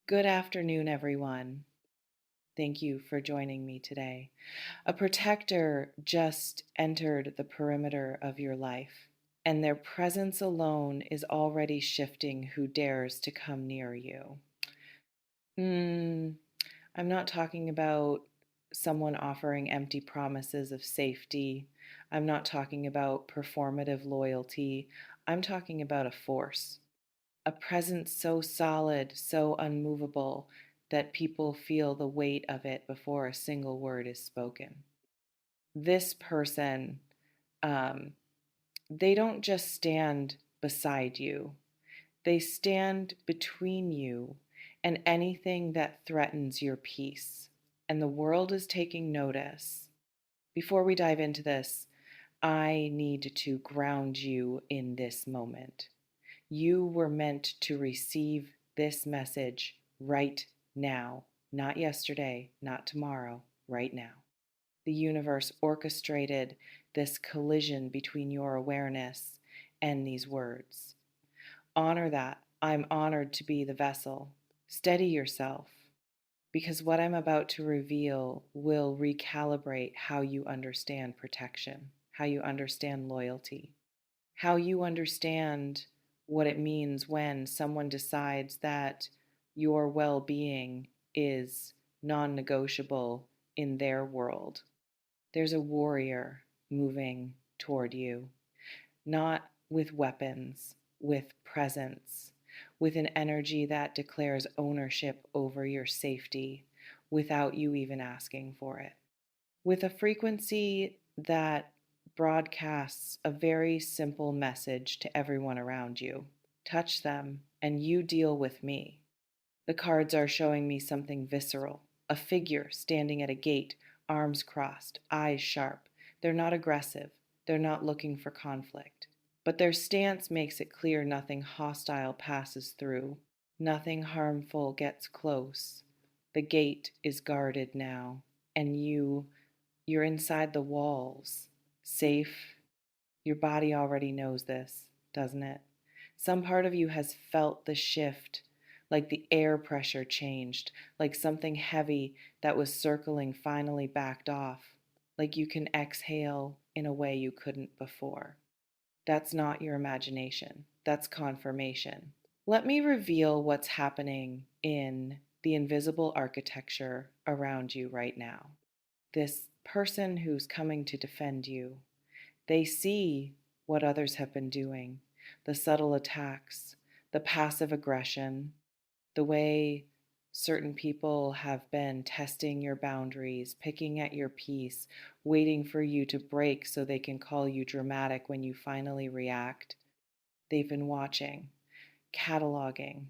Good afternoon, everyone. Thank you for joining me today. A protector just entered the perimeter of your life, and their presence alone is already shifting who dares to come near you. Mm, I'm not talking about someone offering empty promises of safety. I'm not talking about performative loyalty. I'm talking about a force. A presence so solid, so unmovable, that people feel the weight of it before a single word is spoken. This person, um, they don't just stand beside you, they stand between you and anything that threatens your peace. And the world is taking notice. Before we dive into this, I need to ground you in this moment. You were meant to receive this message right now, not yesterday, not tomorrow, right now. The universe orchestrated this collision between your awareness and these words. Honor that. I'm honored to be the vessel. Steady yourself, because what I'm about to reveal will recalibrate how you understand protection, how you understand loyalty, how you understand what it means when someone decides that your well being is non negotiable in their world. There's a warrior moving toward you, not with weapons, with presence, with an energy that declares ownership over your safety without you even asking for it, with a frequency that broadcasts a very simple message to everyone around you. Touch them, and you deal with me. The cards are showing me something visceral, a figure standing at a gate, arms crossed, eyes sharp. They're not aggressive, they're not looking for conflict. But their stance makes it clear nothing hostile passes through, nothing harmful gets close. The gate is guarded now, and you're inside the walls, safe. Your body already knows this, doesn't it? Some part of you has felt the shift, like the air pressure changed, like something heavy that was circling finally backed off, like you can exhale in a way you couldn't before. That's not your imagination, that's confirmation. Let me reveal what's happening in the invisible architecture around you right now. This person who's coming to defend you, they see what others have been doing, the subtle attacks, the passive aggression, the way certain people have been testing your boundaries, picking at your peace, waiting for you to break so they can call you dramatic when you finally react. They've been watching, cataloging,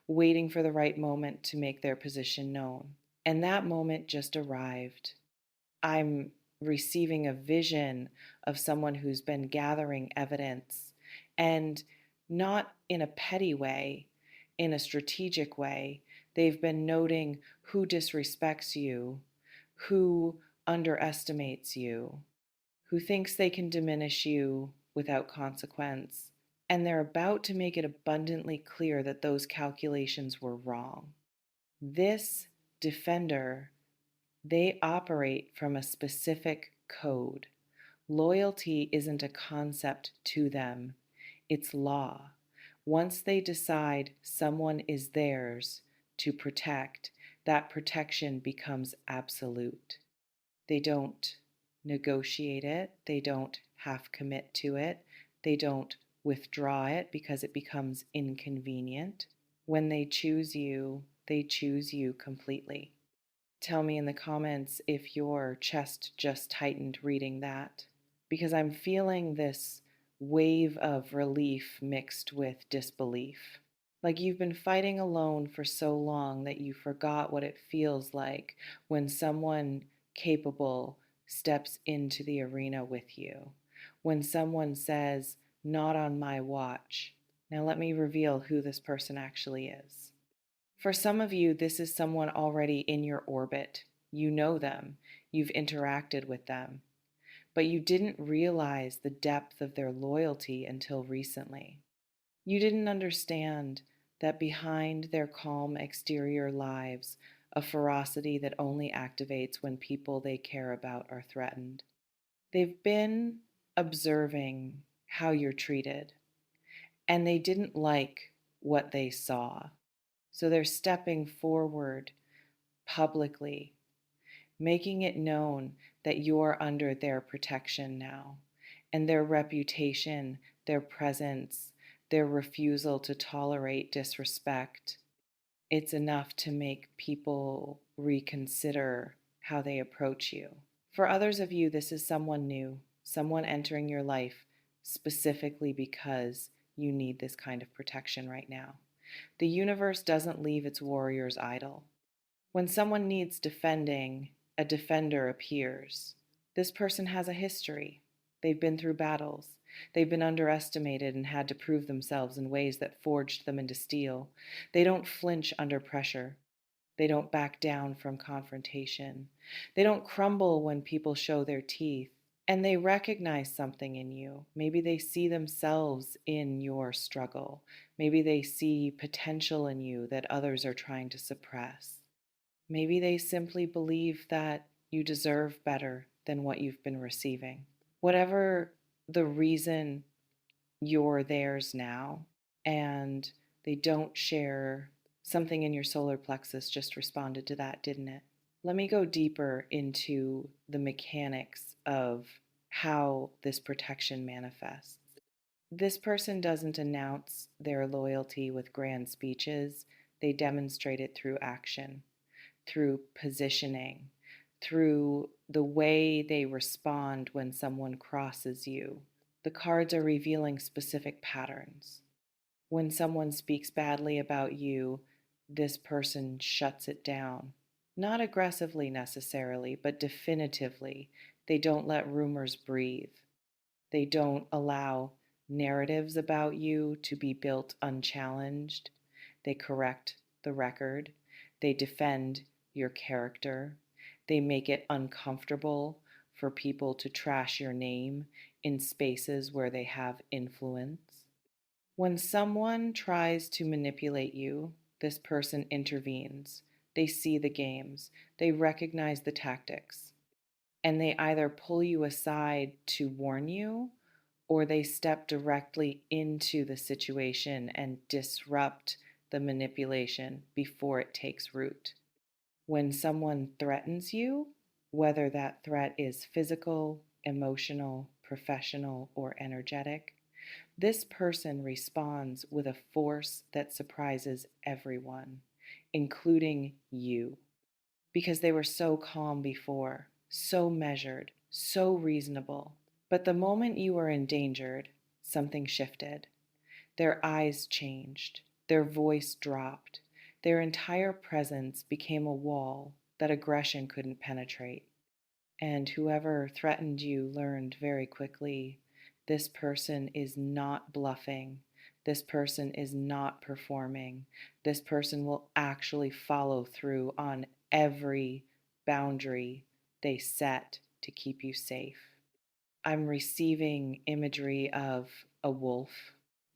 waiting for the right moment to make their position known. And that moment just arrived. I'm receiving a vision of someone who's been gathering evidence, and not in a petty way, in a strategic way. They've been noting who disrespects you, who underestimates you, who thinks they can diminish you without consequence. And they're about to make it abundantly clear that those calculations were wrong. This defender, they operate from a specific code. Loyalty isn't a concept to them, it's law. Once they decide someone is theirs to protect, that protection becomes absolute. They don't negotiate it, they don't half commit to it, they don't withdraw it because it becomes inconvenient. When they choose you completely. Tell me in the comments if your chest just tightened reading that, because I'm feeling this wave of relief mixed with disbelief. Like you've been fighting alone for so long that you forgot what it feels like when someone capable steps into the arena with you. When someone says, "Not on my watch." Now let me reveal who this person actually is. For some of you, this is someone already in your orbit. You know them, you've interacted with them, but you didn't realize the depth of their loyalty until recently. You didn't understand that behind their calm exterior lives, a ferocity that only activates when people they care about are threatened. They've been observing how you're treated, and they didn't like what they saw. So they're stepping forward publicly, making it known that you're under their protection now, and their reputation, their presence, their refusal to tolerate disrespect. It's enough to make people reconsider how they approach you. For others of you, this is someone new, someone entering your life specifically because you need this kind of protection right now. The universe doesn't leave its warriors idle. When someone needs defending, a defender appears. This person has a history. They've been through battles. They've been underestimated and had to prove themselves in ways that forged them into steel. They don't flinch under pressure. They don't back down from confrontation. They don't crumble when people show their teeth. And they recognize something in you. Maybe they see themselves in your struggle. Maybe they see potential in you that others are trying to suppress. Maybe they simply believe that you deserve better than what you've been receiving. Whatever the reason you're theirs now, and they don't share something in your solar plexus just responded to that, didn't it? Let me go deeper into the mechanics of how this protection manifests. This person doesn't announce their loyalty with grand speeches, they demonstrate it through action, through positioning, through the way they respond when someone crosses you. The cards are revealing specific patterns. When someone speaks badly about you, this person shuts it down. Not aggressively necessarily, but definitively. They don't let rumors breathe. They don't allow narratives about you to be built unchallenged. They correct the record. They defend your character. They make it uncomfortable for people to trash your name in spaces where they have influence. When someone tries to manipulate you, this person intervenes. They see the games, they recognize the tactics, and they either pull you aside to warn you or they step directly into the situation and disrupt the manipulation before it takes root. When someone threatens you, whether that threat is physical, emotional, professional, or energetic, this person responds with a force that surprises everyone, including you, because they were so calm before, so measured, so reasonable. But the moment you were endangered, something shifted. Their eyes changed, their voice dropped, their entire presence became a wall that aggression couldn't penetrate. And whoever threatened you learned very quickly this person is not bluffing. This person is not performing. This person will actually follow through on every boundary they set to keep you safe. I'm receiving imagery of a wolf,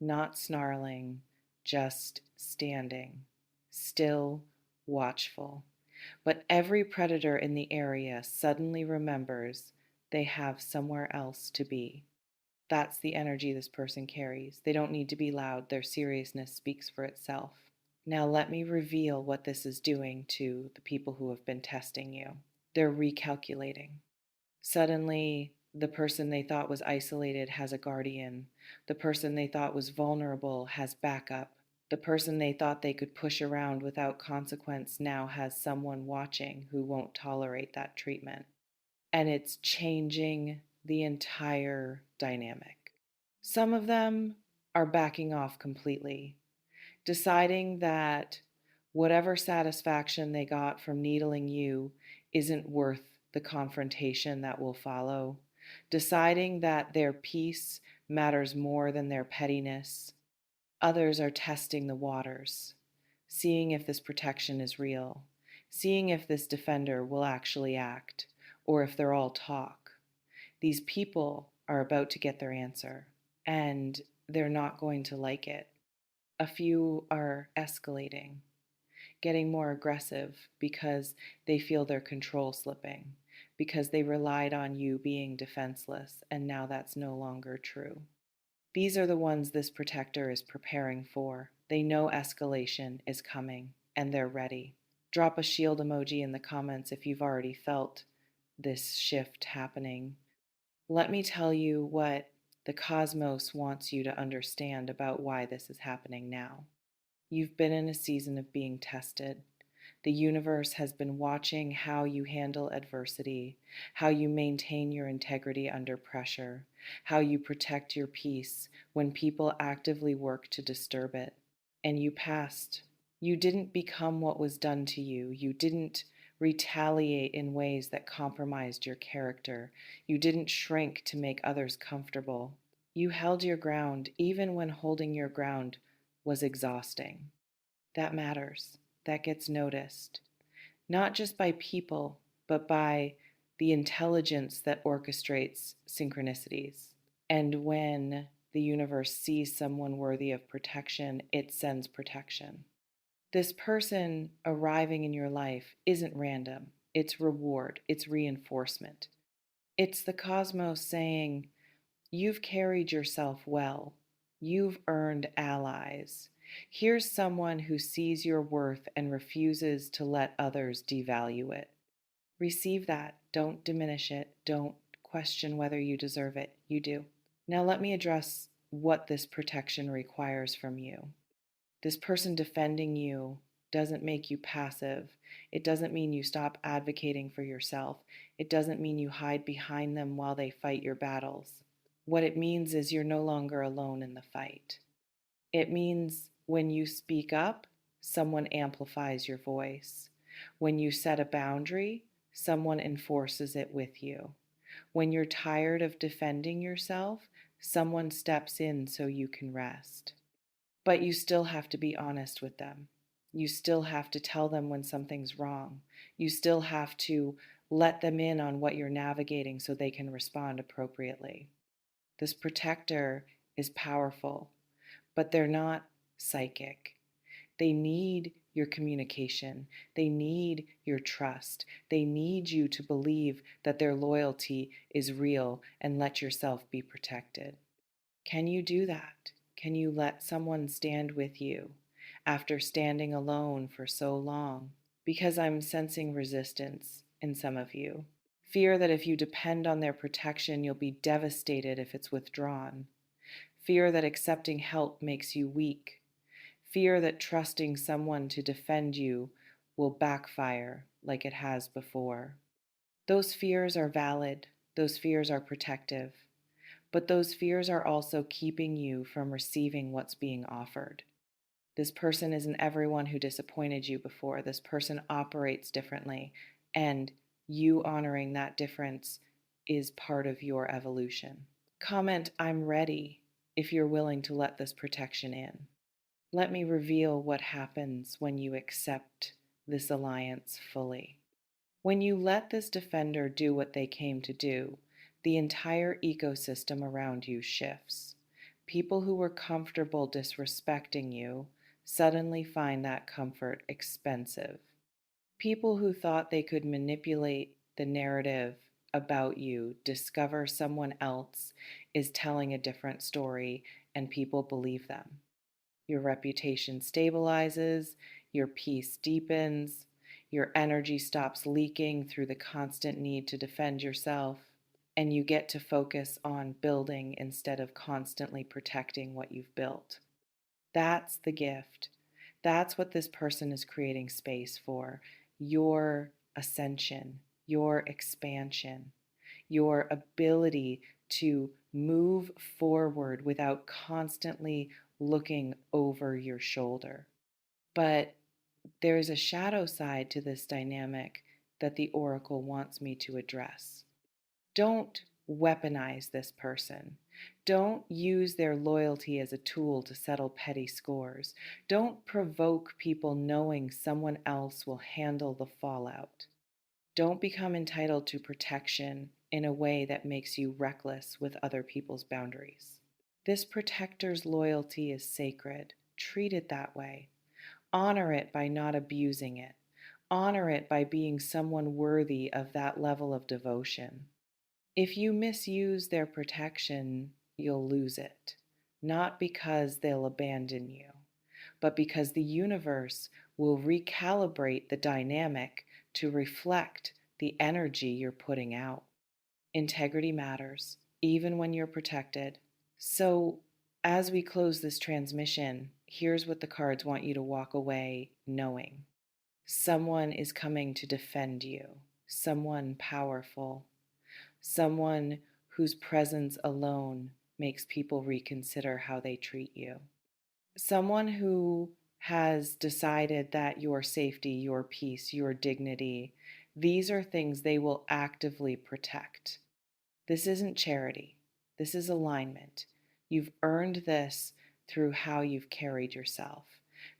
not snarling, just standing, still watchful. But every predator in the area suddenly remembers they have somewhere else to be. That's the energy this person carries. They don't need to be loud, their seriousness speaks for itself. Now, let me reveal what this is doing to the people who have been testing you. They're recalculating. Suddenly, the person they thought was isolated has a guardian. The person they thought was vulnerable has backup. The person they thought they could push around without consequence now has someone watching who won't tolerate that treatment. And it's changing the entire dynamic. Some of them are backing off completely, deciding that whatever satisfaction they got from needling you isn't worth the confrontation that will follow, deciding that their peace matters more than their pettiness. Others are testing the waters, seeing if this protection is real, seeing if this defender will actually act, or if they're all talk. These people are about to get their answer, and they're not going to like it. A few are escalating, getting more aggressive because they feel their control slipping, because they relied on you being defenseless, and now that's no longer true. These are the ones this protector is preparing for. They know escalation is coming and they're ready. Drop a shield emoji in the comments if you've already felt this shift happening. Let me tell you what the cosmos wants you to understand about why this is happening now. You've been in a season of being tested. The universe has been watching how you handle adversity, how you maintain your integrity under pressure, how you protect your peace when people actively work to disturb it. And you passed. You didn't become what was done to you. You didn't retaliate in ways that compromised your character. You didn't shrink to make others comfortable. You held your ground even when holding your ground was exhausting. That matters. That gets noticed. Not just by people, but by the intelligence that orchestrates synchronicities. And when the universe sees someone worthy of protection, it sends protection. This person arriving in your life isn't random. It's reward, it's reinforcement. It's the cosmos saying, you've carried yourself well. You've earned allies. Here's someone who sees your worth and refuses to let others devalue it. Receive that. Don't diminish it. Don't question whether you deserve it. You do. Now, let me address what this protection requires from you. This person defending you doesn't make you passive. It doesn't mean you stop advocating for yourself. It doesn't mean you hide behind them while they fight your battles. What it means is you're no longer alone in the fight. It means when you speak up, someone amplifies your voice. When you set a boundary, someone enforces it with you. When you're tired of defending yourself, someone steps in so you can rest. But you still have to be honest with them. You still have to tell them when something's wrong. You still have to let them in on what you're navigating so they can respond appropriately. This protector is powerful, but they're not psychic. They need your communication. They need your trust. They need you to believe that their loyalty is real and let yourself be protected. Can you do that? Can you let someone stand with you after standing alone for so long? Because I'm sensing resistance in some of you. Fear that if you depend on their protection, you'll be devastated if it's withdrawn. Fear that accepting help makes you weak. Fear that trusting someone to defend you will backfire like it has before. Those fears are valid. Those fears are protective. But those fears are also keeping you from receiving what's being offered. This person isn't everyone who disappointed you before. This person operates differently, and you honoring that difference is part of your evolution. Comment, I'm ready, if you're willing to let this protection in. Let me reveal what happens when you accept this alliance fully. When you let this defender do what they came to do, the entire ecosystem around you shifts. People who were comfortable disrespecting you suddenly find that comfort expensive. People who thought they could manipulate the narrative about you discover someone else is telling a different story and people believe them. Your reputation stabilizes, your peace deepens, your energy stops leaking through the constant need to defend yourself, and you get to focus on building instead of constantly protecting what you've built. That's the gift. That's what this person is creating space for. Your ascension, your expansion, your ability to move forward without constantly looking over your shoulder. But there is a shadow side to this dynamic that the oracle wants me to address. Don't weaponize this person. Don't use their loyalty as a tool to settle petty scores. Don't provoke people knowing someone else will handle the fallout. Don't become entitled to protection in a way that makes you reckless with other people's boundaries. This protector's loyalty is sacred. Treat it that way. Honor it by not abusing it. Honor it by being someone worthy of that level of devotion. If you misuse their protection, you'll lose it. Not because they'll abandon you, but because the universe will recalibrate the dynamic to reflect the energy you're putting out. Integrity matters, even when you're protected. So, as we close this transmission, here's what the cards want you to walk away knowing. Someone is coming to defend you, someone powerful, someone whose presence alone makes people reconsider how they treat you. Someone who has decided that your safety, your peace, your dignity, these are things they will actively protect. This isn't charity. This is alignment. You've earned this through how you've carried yourself,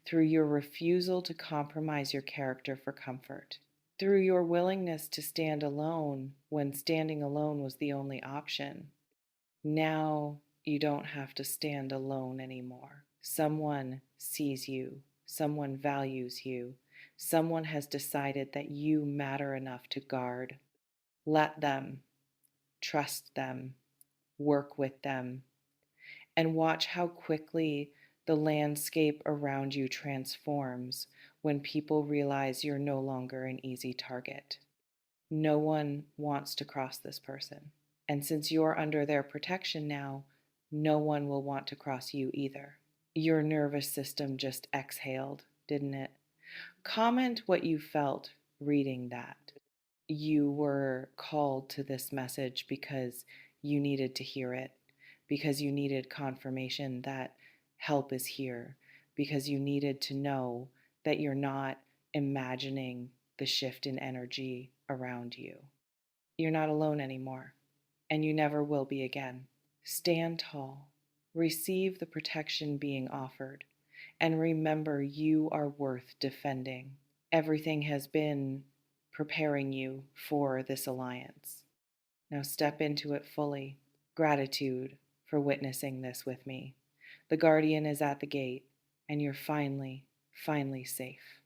through your refusal to compromise your character for comfort, through your willingness to stand alone when standing alone was the only option. Now you don't have to stand alone anymore. Someone sees you, someone values you, someone has decided that you matter enough to guard. Let them, trust them, work with them, and watch how quickly the landscape around you transforms when people realize you're no longer an easy target. No one wants to cross this person. And since you're under their protection now, no one will want to cross you either. Your nervous system just exhaled, didn't it? Comment what you felt reading that. You were called to this message because you needed to hear it, because you needed confirmation that help is here, because you needed to know that you're not imagining the shift in energy around you. You're not alone anymore, and you never will be again. Stand tall, receive the protection being offered, and remember you are worth defending. Everything has been preparing you for this alliance. Now step into it fully. Gratitude for witnessing this with me. The guardian is at the gate, and you're finally safe.